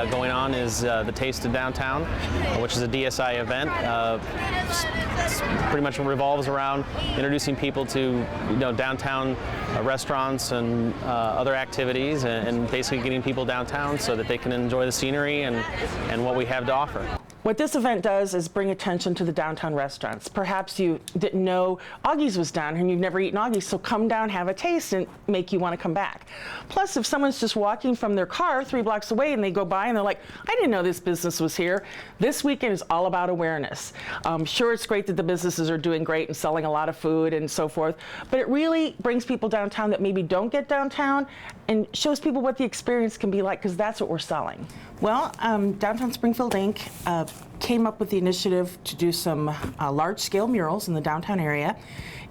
going on is the Taste of Downtown, which is a DSI event. Pretty much revolves around introducing people to downtown restaurants and other activities, and basically getting people downtown so that they can enjoy the scenery and what we have to offer. What this event does is bring attention to the downtown restaurants. Perhaps you didn't know Augie's was down here and you've never eaten Augie's, so come down, have a taste, and make you want to come back. Plus, if someone's just walking from their car 3 blocks away and they go by and they're like, I didn't know this business was here. This weekend is all about awareness. Sure, it's great that the businesses are doing great and selling a lot of food and so forth, but it really brings people downtown that maybe don't get downtown and shows people what the experience can be like, because that's what we're selling. Well, Downtown Springfield Inc. Came up with the initiative to do some large-scale murals in the downtown area.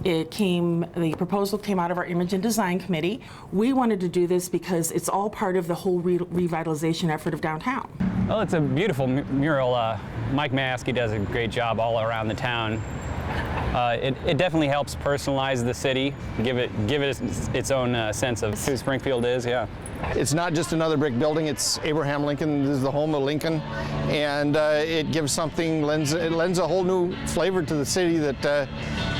The proposal came out of our Image and Design Committee. We wanted to do this because it's all part of the whole revitalization effort of downtown. Well, it's a beautiful mural. Mike Maskey does a great job all around the town. It definitely helps personalize the city, give it its own sense of who Springfield is. Yeah. It's not just another brick building. It's Abraham Lincoln. This is the home of Lincoln, and it gives something. It lends a whole new flavor to the city that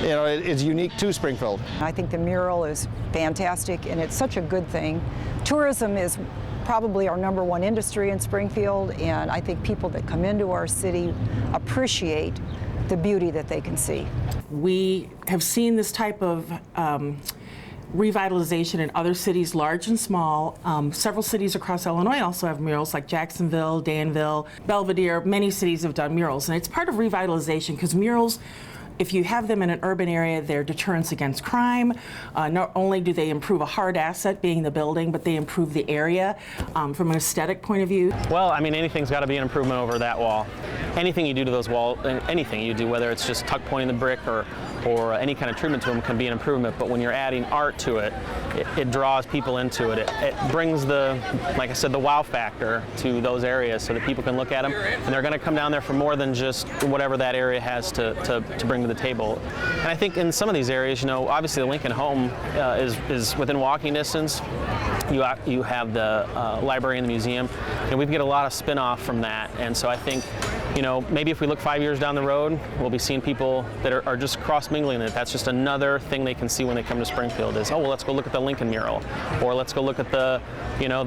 is unique to Springfield. I think the mural is fantastic, and it's such a good thing. Tourism is probably our #1 industry in Springfield, and I think people that come into our city appreciate the beauty that they can see. We have seen this type of revitalization in other cities, large and small. Several cities across Illinois also have murals, like Jacksonville, Danville, Belvedere. Many cities have done murals, and it's part of revitalization because murals, if you have them in an urban area, they're deterrents against crime. Not only do they improve a hard asset, being the building, but they improve the area from an aesthetic point of view. Well, I mean, anything's got to be an improvement over that wall. Anything you do to those walls, anything you do, whether it's just tuck pointing the brick or any kind of treatment to them, can be an improvement. But when you're adding art to it, it draws people into it. It brings like I said, the wow factor to those areas so that people can look at them, and they're going to come down there for more than just whatever that area has to bring to the table. And I think in some of these areas, obviously the Lincoln home is within walking distance. You have the library and the museum, and we get a lot of spin-off from that. And so I think, maybe if we look 5 years down the road, we'll be seeing people that are just cross-mingling it. That's just another thing they can see when they come to Springfield is, oh, well, let's go look at the Lincoln mural, or let's go look at the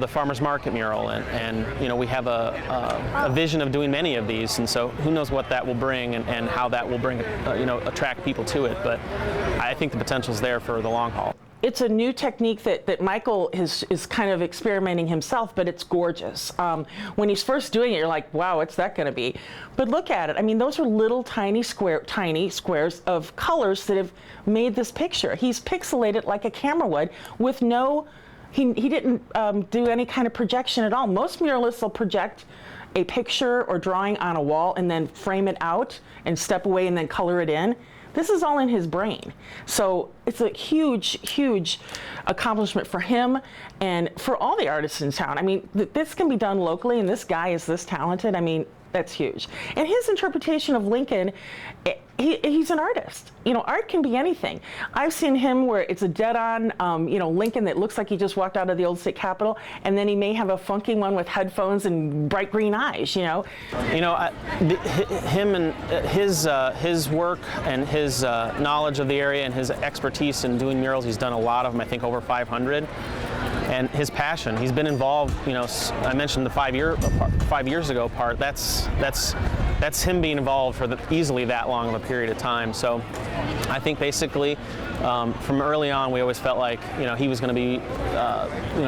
farmers market mural. And we have a vision of doing many of these, and so who knows what that will bring and how that will bring, attract people to it. But I think the potential's there for the long haul. It's a new technique that Michael is kind of experimenting himself, but it's gorgeous. When he's first doing it, you're like, wow, what's that going to be? But look at it. I mean, those are little tiny squares of colors that have made this picture. He's pixelated like a camera would with no, he didn't do any kind of projection at all. Most muralists will project a picture or drawing on a wall and then frame it out and step away and then color it in. This is all in his brain. So it's a huge, huge accomplishment for him and for all the artists in town. I mean, this can be done locally, and this guy is this talented. I mean, that's huge. And his interpretation of Lincoln, he's an artist. Art can be anything. I've seen him where it's a dead-on, Lincoln that looks like he just walked out of the old state capitol, and then he may have a funky one with headphones and bright green eyes. Him and his work and his knowledge of the area and his expertise in doing murals. He's done a lot of them. I think over 500. And his passion, he's been involved, I mentioned the 5 years ago part, that's him being involved for easily that long of a period of time. So I think basically from early on we always felt like he was going to be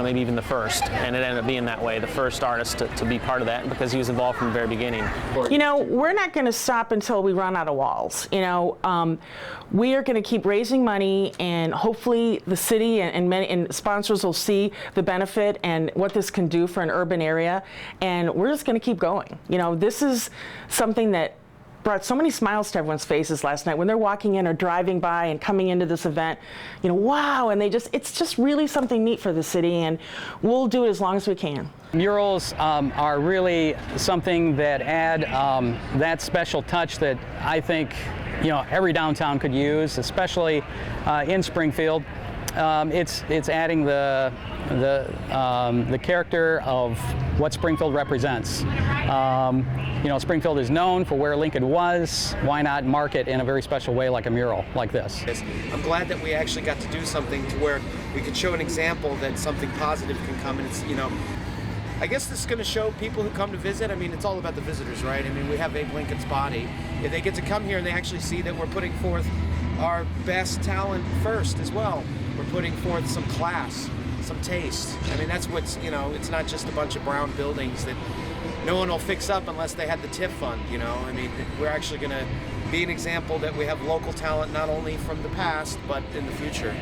maybe even the first, and it ended up being that way, the first artist to be part of that, because he was involved from the very beginning. We're not going to stop until we run out of walls. We are going to keep raising money, and hopefully the city and sponsors will see the benefit and what this can do for an urban area, and we're just going to keep going. This is something that brought so many smiles to everyone's faces last night when they're walking in or driving by and coming into this event. Wow, and it's just really something neat for the city, and we'll do it as long as we can. Murals are really something that add that special touch that I think every downtown could use, especially in Springfield. It's adding the character of what Springfield represents. You know, Springfield is known for where Lincoln was. Why not mark it in a very special way, like a mural like this? I'm glad that we actually got to do something to where we could show an example that something positive can come, and it's, you know, I guess this is going to show people who come to visit. I mean, it's all about the visitors, right? I mean, we have Abe Lincoln's body. If they get to come here and they actually see that we're putting forth our best talent first as well. We're putting forth some class, some taste. I mean, that's what's, you know, it's not just a bunch of brown buildings that no one will fix up unless they had the TIF fund, you know. I mean, we're actually going to be an example that we have local talent not only from the past, but in the future.